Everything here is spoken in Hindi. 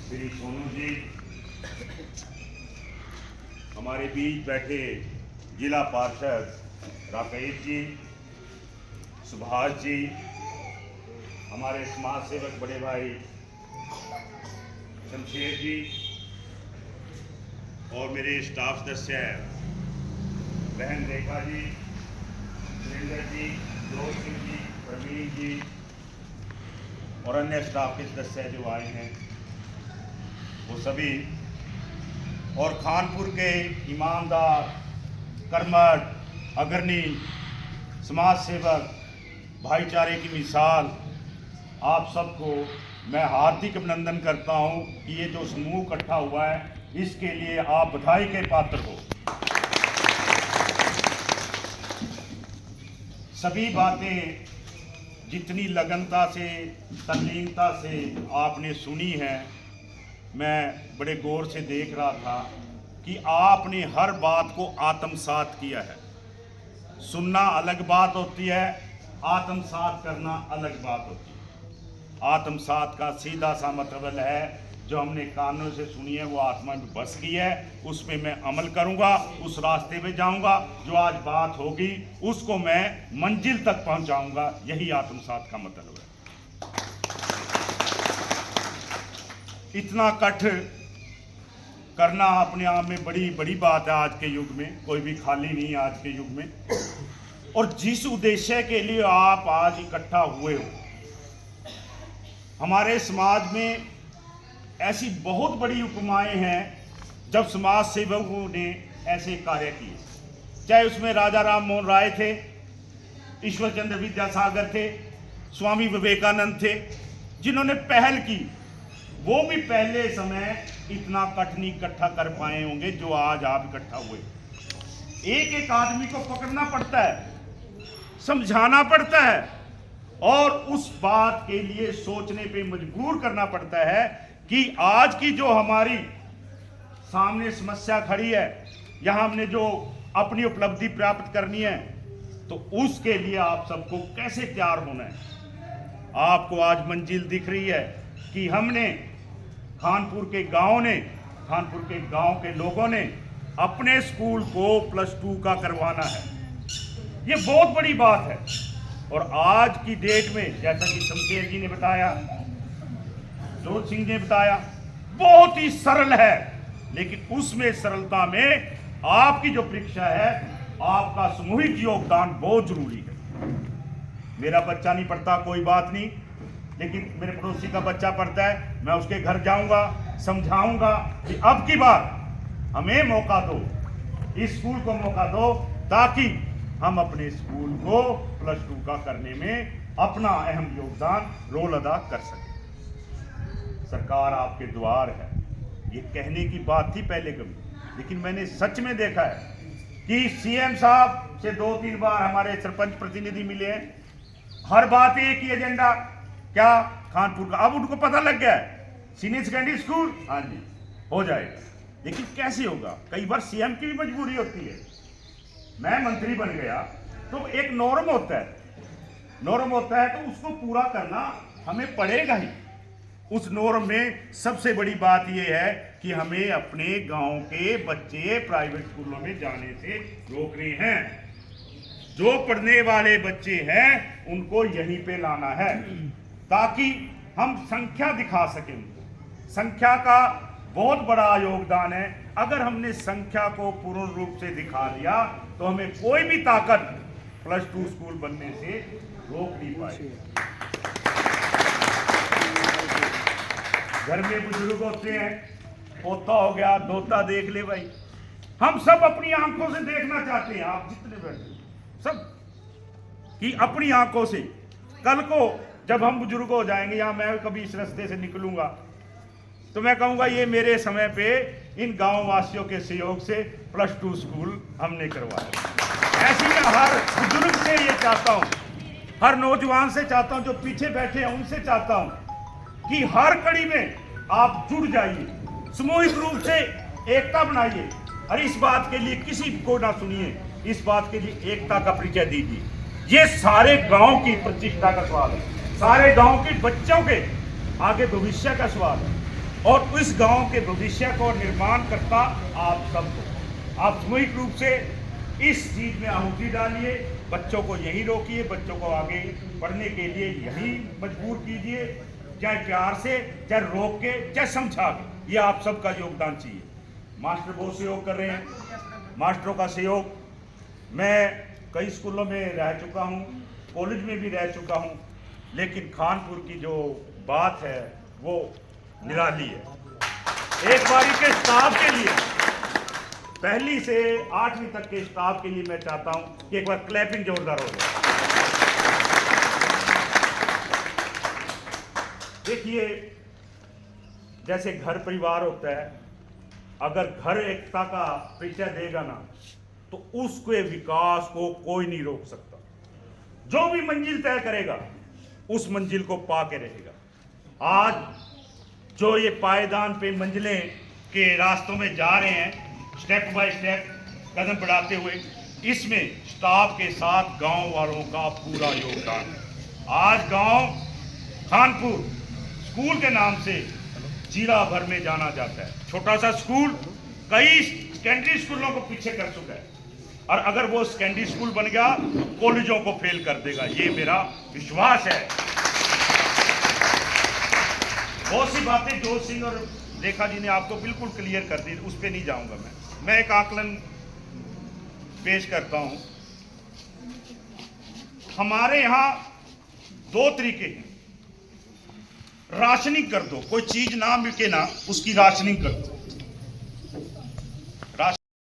श्री सोनू जी, हमारे बीच बैठे जिला पार्षद राकेश जी, सुभाष जी, हमारे समाज सेवक बड़े भाई शमशेर जी और मेरे स्टाफ सदस्य बहन रेखा जी, सुरेंद्र जी, जोत सिंह जी, प्रवीण जी और अन्य स्टाफ के सदस्य जो आए हैं वो सभी, और खानपुर के ईमानदार, कर्मठ, अग्रणी समाज सेवक, भाईचारे की मिसाल, आप सबको मैं हार्दिक अभिनंदन करता हूं कि ये जो समूह इकट्ठा हुआ है इसके लिए आप बधाई के पात्र हो। सभी बातें जितनी लगनता से, तल्लीनता से आपने सुनी है, मैं बड़े गौर से देख रहा था कि आपने हर बात को आत्मसात किया है। सुनना अलग बात होती है, आत्मसात करना अलग बात होती है। आत्मसात का सीधा सा मतलब है जो हमने कानों से सुनी है वो आत्मा में बस गई है, उस पर मैं अमल करूंगा, उस रास्ते पे जाऊंगा, जो आज बात होगी उसको मैं मंजिल तक पहुंचाऊंगा। यही आत्मसात का मतलब है। इतना कठ करना अपने आप में बड़ी बड़ी बात है। आज के युग में कोई भी खाली नहीं है आज के युग में। और जिस उद्देश्य के लिए आप आज इकट्ठा हुए हो, हमारे समाज में ऐसी बहुत बड़ी उपमाएं हैं जब समाज सेवकों ने ऐसे कार्य किए, चाहे उसमें राजा राम मोहन राय थे, ईश्वर चंद्र विद्यासागर थे, स्वामी विवेकानंद थे, जिन्होंने पहल की। वो भी पहले समय इतना कठ नहीं इकट्ठा कर पाए होंगे जो आज आप इकट्ठा हुए। एक एक आदमी को पकड़ना पड़ता है, समझाना पड़ता है और उस बात के लिए सोचने पे मजबूर करना पड़ता है कि आज की जो हमारी सामने समस्या खड़ी है, यहाँ हमने जो अपनी उपलब्धि प्राप्त करनी है, तो उसके लिए आप सबको कैसे तैयार होना है। आपको आज मंजिल दिख रही है कि हमने खानपुर के गांव के लोगों ने अपने स्कूल को +2 का करवाना है। ये बहुत बड़ी बात है। और आज की डेट में जैसा कि शमशेर जी ने बताया, जोत सिंह ने बताया, बहुत ही सरल है, लेकिन उसमें सरलता में आपकी जो परीक्षा है, आपका सामूहिक योगदान बहुत जरूरी है। मेरा बच्चा नहीं पढ़ता, कोई बात नहीं, लेकिन मेरे पड़ोसी का बच्चा पढ़ता है, मैं उसके घर जाऊंगा, समझाऊंगा कि अब की बार हमें मौका दो, इस स्कूल को मौका दो, ताकि हम अपने स्कूल को +2 का करने में अपना अहम योगदान रोल अदा कर सकें। सरकार आपके द्वार है, ये कहने की बात थी पहले कभी, लेकिन मैंने सच में देखा है कि सीएम साहब से 2-3 बार हमारे सरपंच प्रतिनिधि मिले हैं, हर बात एक ही एजेंडा, क्या खानपुर का। अब उनको पता लग गया है सीनियर सेकेंडरी स्कूल, हाँ जी हो जाएगा, लेकिन कैसे होगा। कई बार सीएम की भी मजबूरी होती है। मैं मंत्री बन गया तो एक नॉर्म होता है तो उसको पूरा करना हमें पड़ेगा ही। उस नॉर्म में सबसे बड़ी बात यह है कि हमें अपने गांव के बच्चे प्राइवेट स्कूलों में जाने से रोकने हैं। जो पढ़ने वाले बच्चे हैं उनको यहीं पे लाना है, ताकि हम संख्या दिखा सकें। संख्या का बहुत बड़ा योगदान है। अगर हमने संख्या को पूर्ण रूप से दिखा दिया तो हमें कोई भी ताकत +2 स्कूल बनने से रोक नहीं पाएगी। घर में बुजुर्ग होते हैं, पोता हो गया, दोता देख ले भाई, हम सब अपनी आंखों से देखना चाहते हैं, आप जितने बैठे सब, कि अपनी आंखों से कल को जब हम बुजुर्ग हो जाएंगे या मैं कभी इस रास्ते से निकलूंगा तो मैं कहूंगा ये मेरे समय पे इन गांव वासियों के सहयोग से +2 स्कूल हमने करवाया। ऐसी मैं हर बुजुर्ग से ये चाहता हूं, हर नौजवान से चाहता हूं, जो पीछे बैठे हैं उनसे चाहता हूं कि हर कड़ी में आप जुड़ जाइए, सामूहिक रूप से एकता बनाइए। और इस बात के लिए किसी को ना सुनिए, इस बात के लिए एकता का परिचय दीजिए। ये सारे गांव की प्रतिष्ठा का सवाल है, सारे गांव के बच्चों के आगे भविष्य का सवाल है। और इस गांव के भविष्य को निर्माण करता आप सबको। आप सामूहिक रूप से इस चीज में आहुति डालिए, बच्चों को यही रोकिए, बच्चों को आगे बढ़ने के लिए यही मजबूर कीजिए, चाहे प्यार से, चाहे रोक के, चाहे समझा के, ये आप सबका योगदान चाहिए। मास्टर बहुत सहयोग कर रहे हैं, मास्टरों का सहयोग, मैं कई स्कूलों में रह चुका हूँ, कॉलेज में भी रह चुका हूँ, लेकिन खानपुर की जो बात है वो निराली है। एक बारी के स्टाफ के लिए, पहली से 8वीं तक के स्टाफ के लिए मैं चाहता हूं कि एक बार क्लैपिंग जोरदार हो जाए। देखिए, जैसे घर परिवार होता है, अगर घर एकता का परिचय देगा ना, तो उसके विकास को कोई नहीं रोक सकता। जो भी मंजिल तय करेगा उस मंजिल को पाके रहेगा। आज जो ये पायदान पे मंजिलें के रास्तों में जा रहे हैं, स्टेप बाय स्टेप कदम बढ़ाते हुए, इसमें स्टाफ के साथ गांव वालों का पूरा योगदान है। आज गांव खानपुर स्कूल के नाम से जिला भर में जाना जाता है। छोटा सा स्कूल कई सेकेंडरी स्कूलों को पीछे कर चुका है, और अगर वो सेकेंडरी स्कूल बन गया तो कॉलेजों को फेल कर देगा, ये मेरा विश्वास है। बहुत सी बातें जोत सिंह और रेखा जी ने आपको बिल्कुल क्लियर कर दी, उस पर नहीं जाऊंगा। मैं एक आकलन पेश करता हूं। हमारे यहां 2 तरीके हैं। राशनिंग कर दो, कोई चीज ना बिके ना, उसकी राशनिंग कर दो।